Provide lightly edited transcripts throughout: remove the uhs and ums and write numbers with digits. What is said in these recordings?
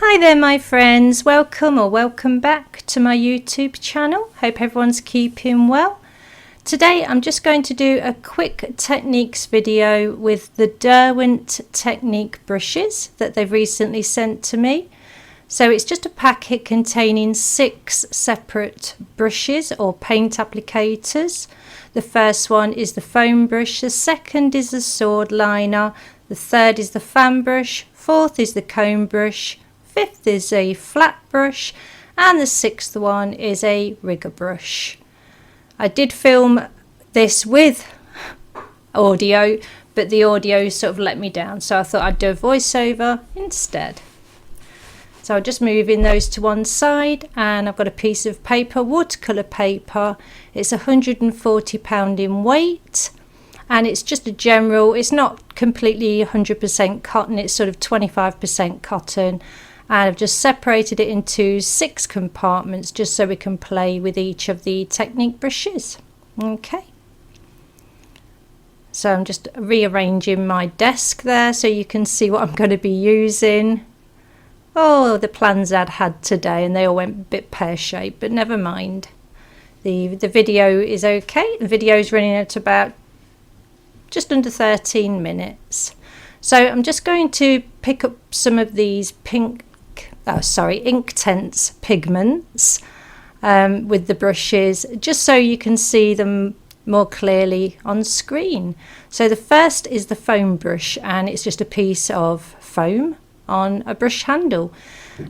Hi there my friends, welcome back to my YouTube channel. Hope everyone's keeping well. Today I'm just going to do a quick techniques video with the Derwent Technique Brushes that they've recently sent to me. So it's just a packet containing 6 separate brushes or paint applicators. The first one is the foam brush, the second is the sword liner, the third is the fan brush, fourth is the comb brush, fifth is a flat brush, and the sixth one is a rigger brush. I did film this with audio, but the audio sort of let me down, so I thought I'd do a voiceover instead. So I'll just moving those to one side, and I've got a piece of paper, watercolour paper. It's £140 in weight, and it's just a general, it's not completely 100% cotton, it's sort of 25% cotton. And I've just separated it into 6 compartments just so we can play with each of the technique brushes. Okay. So I'm just rearranging my desk there so you can see what I'm going to be using. Oh, the plans I'd had today, and they all went a bit pear-shaped, but never mind. The video is okay. The video is running at about just under 13 minutes. So I'm just going to pick up some of these Inktense pigments with the brushes, just so you can see them more clearly on screen. So the first is the foam brush, and it's just a piece of foam on a brush handle,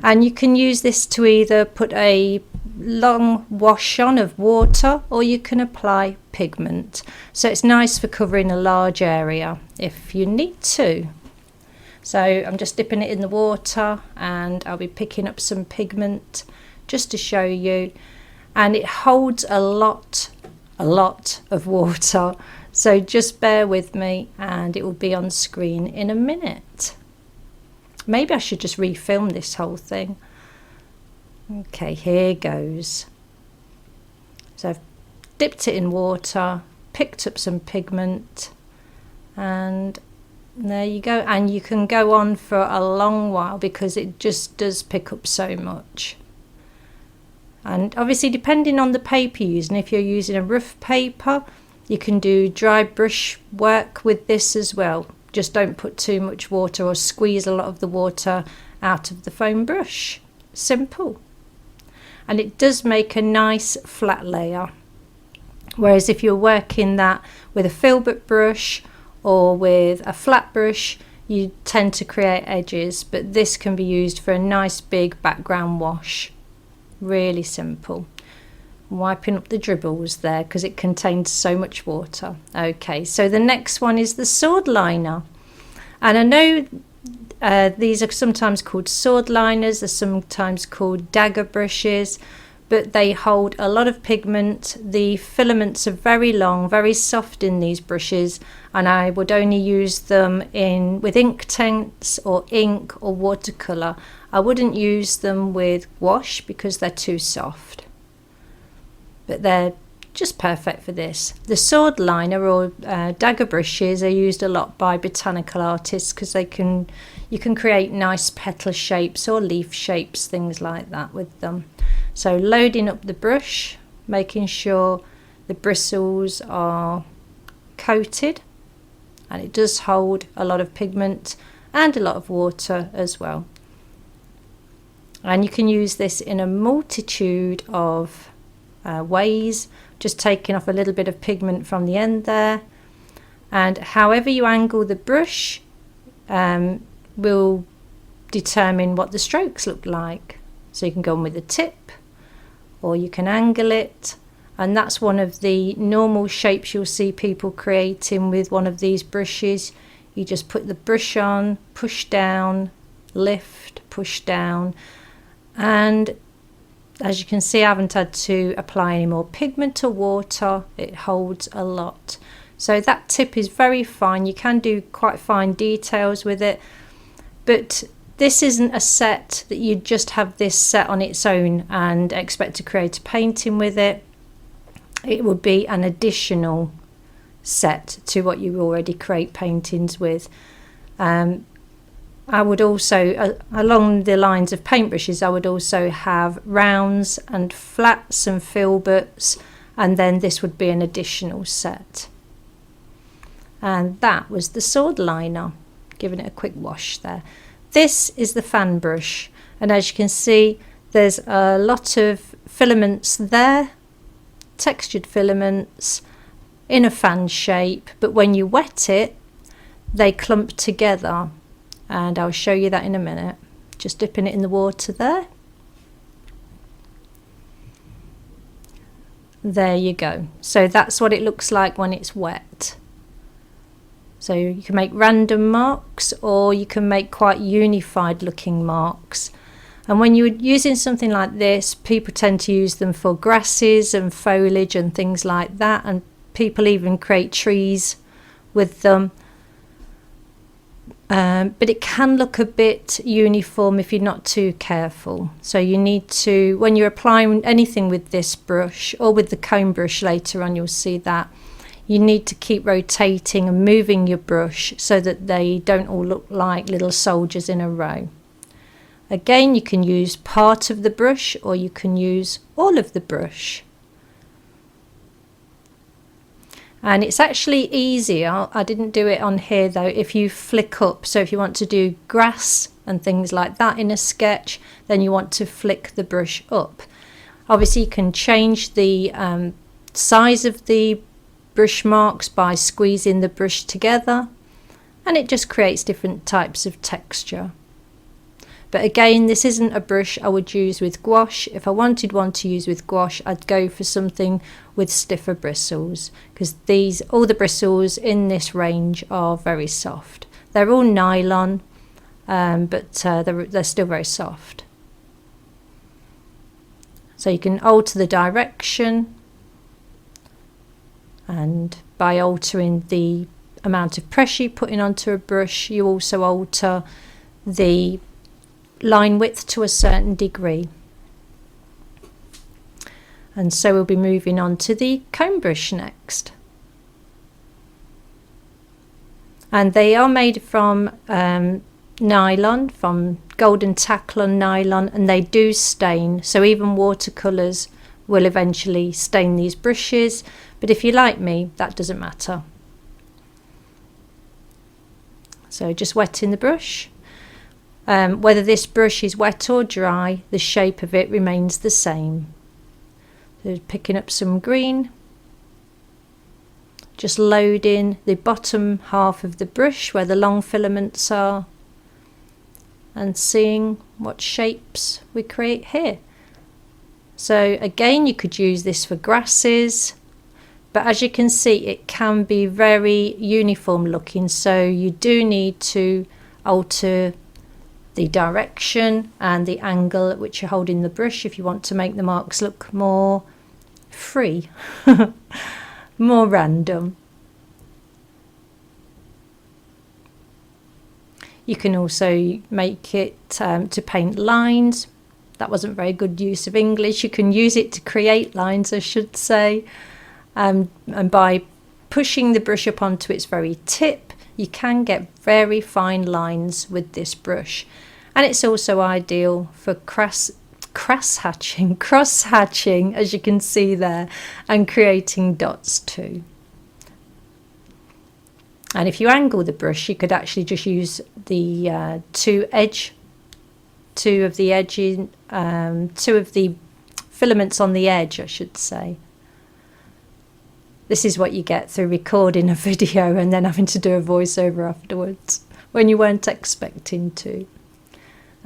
and you can use this to either put a long wash on of water, or you can apply pigment. So it's nice for covering a large area if you need to. So I'm just dipping it in the water, and I'll be picking up some pigment just to show you. And it holds a lot of water. So just bear with me, and it will be on screen in a minute. Maybe I should just refilm this whole thing. Okay, here goes. So I've dipped it in water, picked up some pigment, and there you go. And you can go on for a long while because it just does pick up so much. And obviously depending on the paper you're using, if you're using a rough paper, you can do dry brush work with this as well. Just don't put too much water or squeeze a lot of the water out of the foam brush. Simple. And it does make a nice flat layer. Whereas if you're working that with a filbert brush or with a flat brush, you tend to create edges, but this can be used for a nice big background wash. Really simple. Wiping up the dribbles there because it contains so much water. Okay, so the next one is the sword liner, and I know these are sometimes called sword liners, they're sometimes called dagger brushes, but they hold a lot of pigment. The filaments are very long, very soft in these brushes, and I would only use them with Inktense or ink or watercolour. I wouldn't use them with wash because they're too soft, but they're just perfect for this. The sword liner or dagger brushes are used a lot by botanical artists because you can create nice petal shapes or leaf shapes, things like that with them. So loading up the brush, making sure the bristles are coated, and it does hold a lot of pigment and a lot of water as well. And you can use this in a multitude of ways, just taking off a little bit of pigment from the end there, and however you angle the brush will determine what the strokes look like. So you can go on with the tip, or you can angle it, and that's one of the normal shapes you'll see people creating with one of these brushes. You just put the brush on, push down, lift, push down, and as you can see, I haven't had to apply any more pigment or water. It holds a lot. So that tip is very fine. You can do quite fine details with it, but this isn't a set that you just have this set on its own and expect to create a painting with it. It would be an additional set to what you already create paintings with. I would also, along the lines of paintbrushes, I would also have rounds and flats and filberts, and then this would be an additional set. And that was the sword liner, giving it a quick wash there. This is the fan brush, and as you can see, there's a lot of filaments there, textured filaments in a fan shape, but when you wet it, they clump together. And I'll show you that in a minute. Just dipping it in the water there. There you go. So that's what it looks like when it's wet. So you can make random marks, or you can make quite unified looking marks. And when you're using something like this, people tend to use them for grasses and foliage and things like that. And people even create trees with them. But it can look a bit uniform if you're not too careful. So you need to, when you're applying anything with this brush, or with the comb brush later on, you'll see that you need to keep rotating and moving your brush so that they don't all look like little soldiers in a row. Again, you can use part of the brush, or you can use all of the brush. And it's actually easier, I didn't do it on here though, if you flick up. So if you want to do grass and things like that in a sketch, then you want to flick the brush up. Obviously you can change the size of the brush marks by squeezing the brush together, and it just creates different types of texture. But again, this isn't a brush I would use with gouache. If I wanted one to use with gouache, I'd go for something with stiffer bristles, because all the bristles in this range are very soft. They're all nylon, but they're still very soft. So you can alter the direction, and by altering the amount of pressure you're putting onto a brush, you also alter the line width to a certain degree. And so we'll be moving on to the comb brush next. And they are made from nylon, from golden Taklon nylon, and they do stain. So even watercolours will eventually stain these brushes, but if you're like me, that doesn't matter. So just wetting the brush. Whether this brush is wet or dry, the shape of it remains the same. So picking up some green, just loading the bottom half of the brush where the long filaments are, and seeing what shapes we create here. So again, you could use this for grasses, but as you can see, it can be very uniform looking, so you do need to alter the direction and the angle at which you're holding the brush if you want to make the marks look more free, more random. You can also make it to paint lines. That wasn't very good use of English. You can use it to create lines, I should say, and by pushing the brush up onto its very tip, you can get very fine lines with this brush. And it's also ideal for cross-hatching, as you can see there, and creating dots too. And if you angle the brush, you could actually just use the two of the filaments on the edge, I should say. This is what you get through recording a video and then having to do a voiceover afterwards when you weren't expecting to.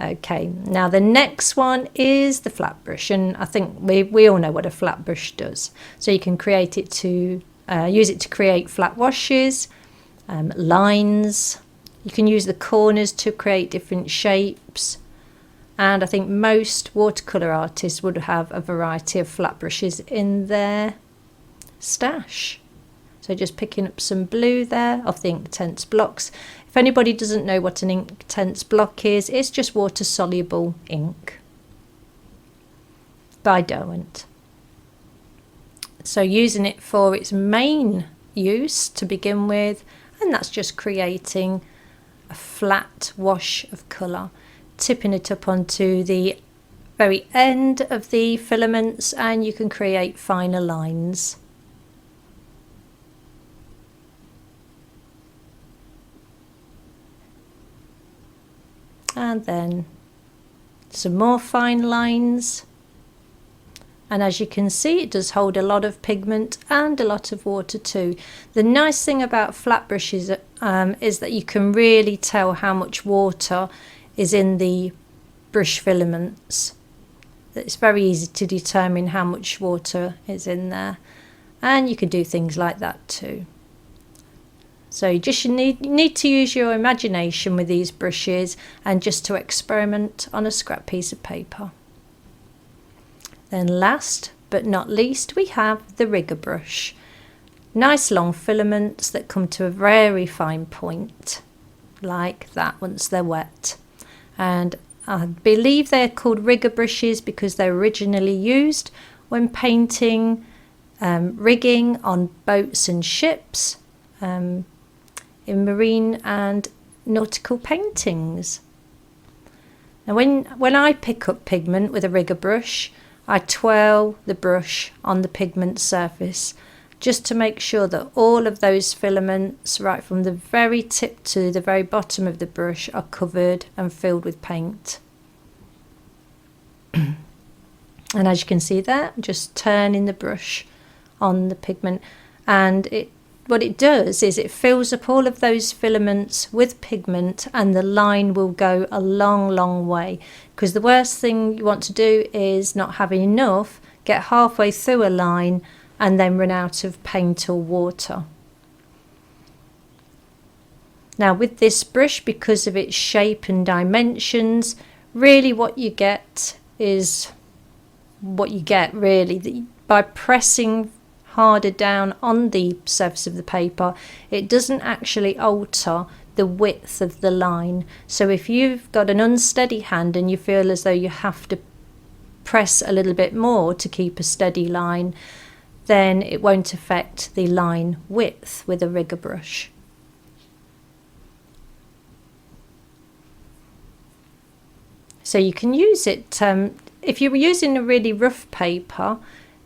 Okay, now the next one is the flat brush, and I think we all know what a flat brush does. So you can create it to use it to create flat washes, lines. You can use the corners to create different shapes, and I think most watercolour artists would have a variety of flat brushes in their stash. So just picking up some blue there off the Inktense blocks. If anybody doesn't know what an Inktense block is, it's just water soluble ink by Derwent. So using it for its main use to begin with, and that's just creating a flat wash of colour, tipping it up onto the very end of the filaments, and you can create finer lines. And then some more fine lines. And as you can see, it does hold a lot of pigment and a lot of water too. The nice thing about flat brushes is that you can really tell how much water is in the brush filaments. It's very easy to determine how much water is in there. And you can do things like that too. So you just need to use your imagination with these brushes and just to experiment on a scrap piece of paper. Then last but not least, we have the rigger brush. Nice long filaments that come to a very fine point, like that once they're wet. And I believe they're called rigger brushes because they're originally used when painting rigging on boats and ships, in marine and nautical paintings. Now when I pick up pigment with a rigger brush, I twirl the brush on the pigment surface just to make sure that all of those filaments, right from the very tip to the very bottom of the brush, are covered and filled with paint. And as you can see there, just turning the brush on the pigment, and what it does is it fills up all of those filaments with pigment, and the line will go a long way, because the worst thing you want to do is not have enough, get halfway through a line and then run out of paint or water. Now with this brush, because of its shape and dimensions, really what you get is what you get really. By pressing harder down on the surface of the paper, it doesn't actually alter the width of the line. So if you've got an unsteady hand and you feel as though you have to press a little bit more to keep a steady line, then it won't affect the line width with a rigger brush. So you can use it if you're using a really rough paper,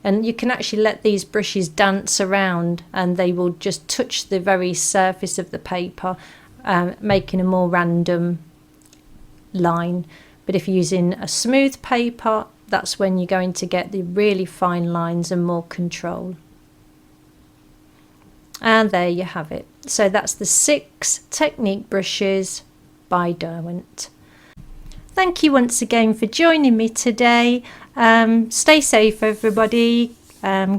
and you can actually let these brushes dance around and they will just touch the very surface of the paper, making a more random line. But if you're using a smooth paper, that's when you're going to get the really fine lines and more control. And there you have it. So that's the 6 Technique brushes by Derwent. Thank you once again for joining me today. Stay safe everybody,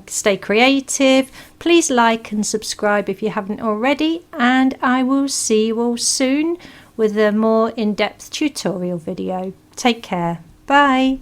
stay creative. Please like and subscribe if you haven't already, and I will see you all soon with a more in-depth tutorial video. Take care. Bye.